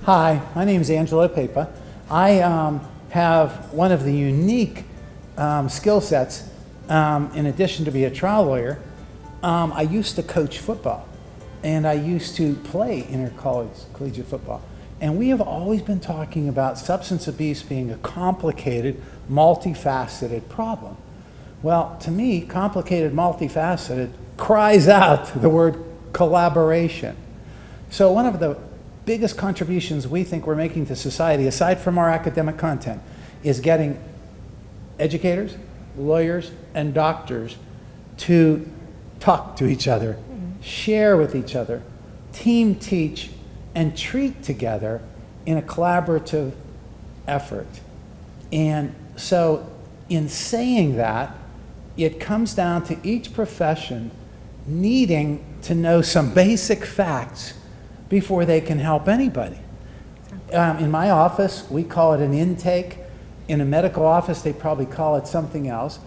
Hi, my name is Angelo Pepa. I have one of the unique skill sets, in addition to be a trial lawyer. I used to coach football, and I used to play intercollegiate football. And we have always been talking about substance abuse being a complicated, multifaceted problem. Well, to me, complicated, multifaceted cries out the word collaboration. So one of the biggest contributions we think we're making to society, aside from our academic content, is getting educators, lawyers, and doctors to talk to each other, share with each other, team teach, and treat together in a collaborative effort. And so in saying that, it comes down to each profession needing to know some basic facts before they can help anybody. In my office, we call it an intake. In a medical office, they probably call it something else.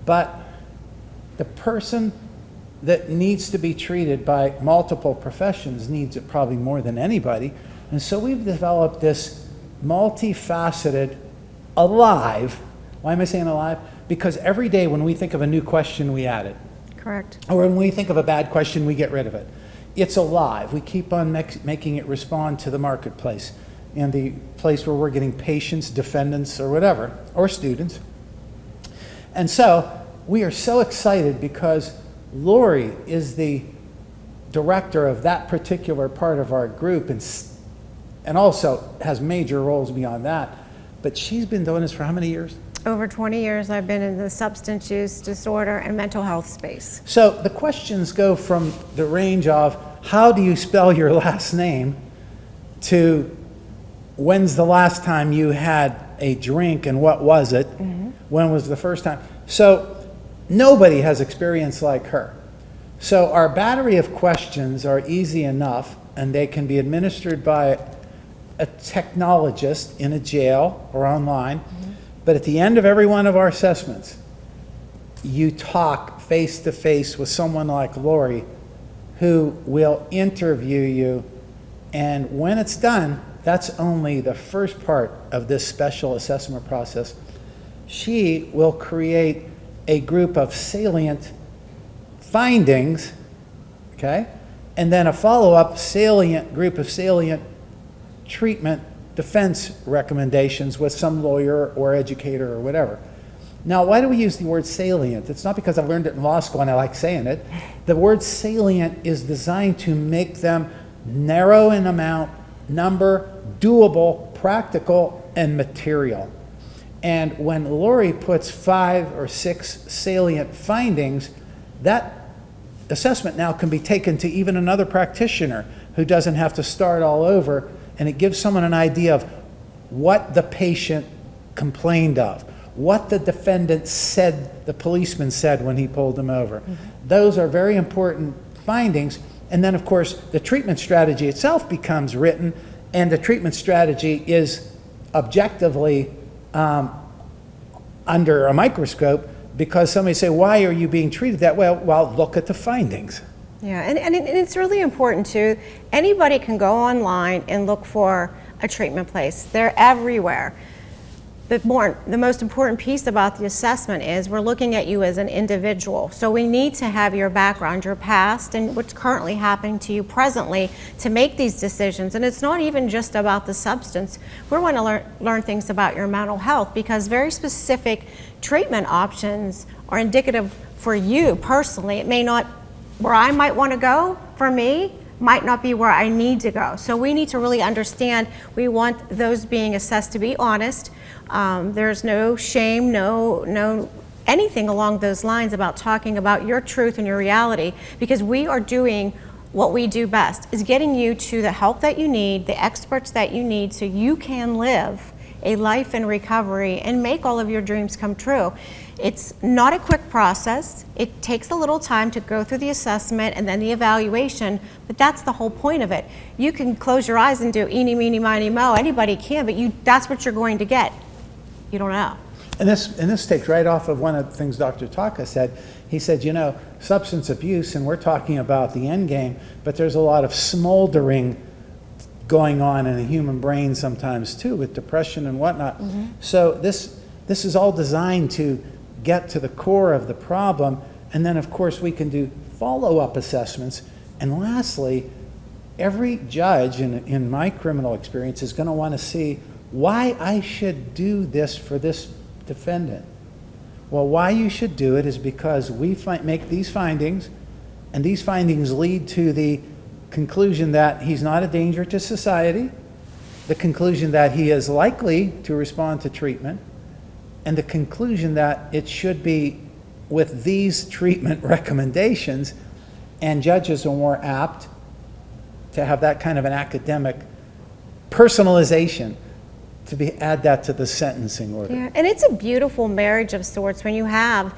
But the person that needs to be treated by multiple professions needs it probably more than anybody. And so we've developed this multifaceted, alive, why am I saying alive? Because every day when we think of a new question, we add it. Correct. Or when we think of a bad question, we get rid of it. It's alive. We keep on making it respond to the marketplace and the place where we're getting patients, defendants, or whatever, or students. And so we are so excited because Lori is the director of that particular part of our group and also has major roles beyond that. But she's been doing this for how many years? Over 20 years I've been in the substance use disorder and mental health space. So the questions go from the range of how do you spell your last name to when's the last time you had a drink and what was it? When was the first time? So nobody has experience like her. So our battery of questions are easy enough, and they can be administered by a technologist in a jail or online. But at the end of every one of our assessments, you talk face to face with someone like Lori who will interview you. And when it's done, that's only the first part of this special assessment process. She will create a group of salient findings, okay? And then a follow-up group of salient treatment defense recommendations with some lawyer or educator or whatever. Now, why do we use the word salient? It's not because I learned it in law school and I like saying it. The word salient is designed to make them narrow in amount, number, doable, practical, and material. And when Lori puts 5 or 6 salient findings, that assessment now can be taken to even another practitioner who doesn't have to start all over, and it gives someone an idea of what the patient complained of, what the defendant said, the policeman said when he pulled him over. Those are very important findings. And then, of course, the treatment strategy itself becomes written, and the treatment strategy is objectively under a microscope, because somebody say, why are you being treated that way? Well, look at the findings. Yeah, and it's really important too. Anybody can go online and look for a treatment place. They're everywhere. The most important piece about the assessment is we're looking at you as an individual. So we need to have your background, your past, and what's currently happening to you presently to make these decisions. And it's not even just about the substance. We want to learn things about your mental health, because very specific treatment options are indicative for you personally. It may not, where I might want to go, for me, might not be where I need to go. So we need to really understand, we want those being assessed to be honest. There's no shame, no anything along those lines about talking about your truth and your reality, because we are doing what we do best, is getting you to the help that you need, the experts that you need, so you can live a life in recovery and make all of your dreams come true. It's not a quick process. It takes a little time to go through the assessment and then the evaluation, but that's the whole point of it. You can close your eyes and do eeny, meeny, miny, mo. Anybody can, but that's what you're going to get. You don't know. And this takes right off of one of the things Dr. Taka said. He said, you know, substance abuse, and we're talking about the end game, but there's a lot of smoldering going on in a human brain sometimes too, with depression and whatnot. So this is all designed to get to the core of the problem, and then of course we can do follow-up assessments. And lastly, every judge in my criminal experience is going to want to see why I should do this for this defendant. Well, why you should do it is because we make these findings, and these findings lead to the conclusion that he's not a danger to society, the conclusion that he is likely to respond to treatment, and the conclusion that it should be with these treatment recommendations. And judges are more apt to have that kind of an academic personalization to add that to the sentencing order. Yeah, and it's a beautiful marriage of sorts when you have,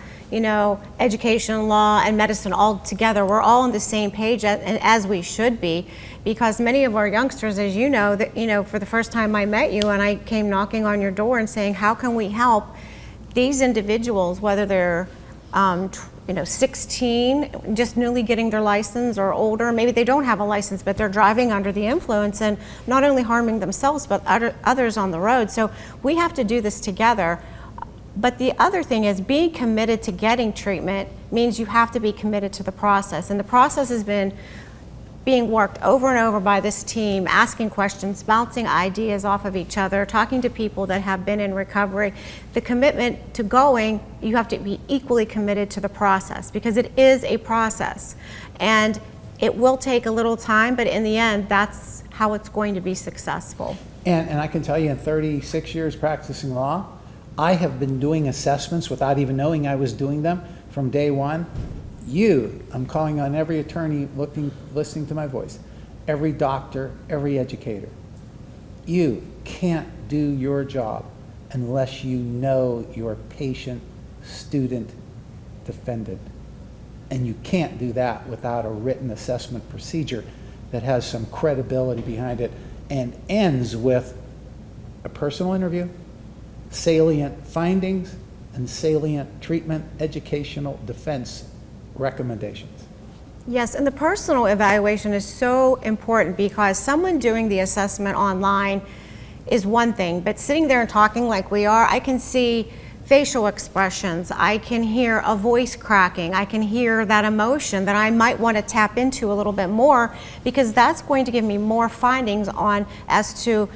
education, law, and medicine all together. We're all on the same page, and as we should be, because many of our youngsters, as you know, that for the first time I met you and I came knocking on your door and saying, how can we help these individuals, whether they're 16, just newly getting their license, or older, maybe they don't have a license, but they're driving under the influence and not only harming themselves, but others on the road. So we have to do this together. But the other thing is, being committed to getting treatment means you have to be committed to the process. And the process has been being worked over and over by this team, asking questions, bouncing ideas off of each other, talking to people that have been in recovery. The commitment to going, you have to be equally committed to the process, because it is a process. And it will take a little time, but in the end, that's how it's going to be successful. And I can tell you, in 36 years practicing law, I have been doing assessments without even knowing I was doing them from day one. I'm calling on every attorney listening to my voice, every doctor, every educator. You can't do your job unless you know your patient, student, defendant. And you can't do that without a written assessment procedure that has some credibility behind it and ends with a personal interview, salient findings, and salient treatment, educational, defense recommendations. Yes, and the personal evaluation is so important, because someone doing the assessment online is one thing, but sitting there and talking like we are, I can see facial expressions, I can hear a voice cracking, I can hear that emotion that I might want to tap into a little bit more, because that's going to give me more findings on as to,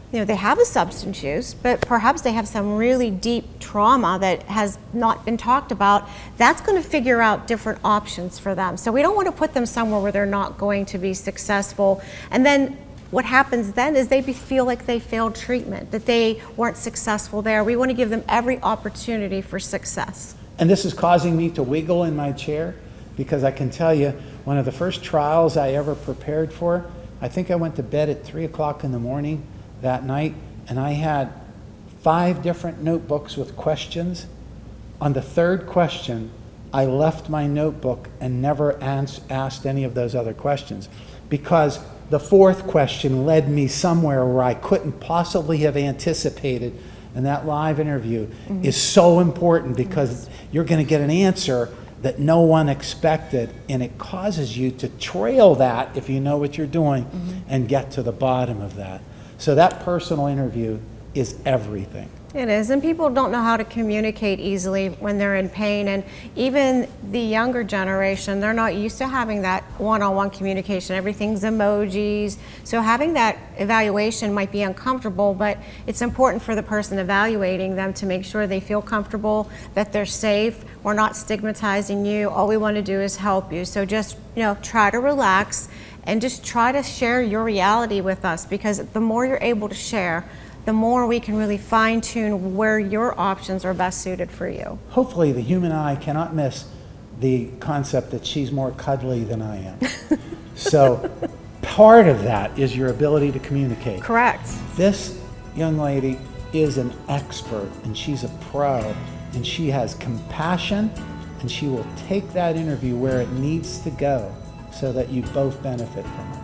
they have a substance use, but perhaps they have some really deep trauma that has not been talked about. That's going to figure out different options for them. So we don't want to put them somewhere where they're not going to be successful. And then what happens then is they feel like they failed treatment, that they weren't successful there. We want to give them every opportunity for success. And this is causing me to wiggle in my chair, because I can tell you, one of the first trials I ever prepared for, I think I went to bed at 3 o'clock in the morning that night, and I had 5 different notebooks with questions. On the third question, I left my notebook and never asked any of those other questions, because the fourth question led me somewhere where I couldn't possibly have anticipated. And that live interview is so important, because you're going to get an answer that no one expected, and it causes you to trail that, if you know what you're doing, and get to the bottom of that. So that personal interview is everything. It is, and people don't know how to communicate easily when they're in pain, and even the younger generation, they're not used to having that one-on-one communication. Everything's emojis, so having that evaluation might be uncomfortable, but it's important for the person evaluating them to make sure they feel comfortable, that they're safe. We're not stigmatizing you. All we want to do is help you. So just, try to relax and just try to share your reality with us, because the more you're able to share, the more we can really fine-tune where your options are best suited for you. Hopefully the human eye cannot miss the concept that she's more cuddly than I am. So part of that is your ability to communicate. Correct. This young lady is an expert, and she's a pro, and she has compassion, and she will take that interview where it needs to go so that you both benefit from it.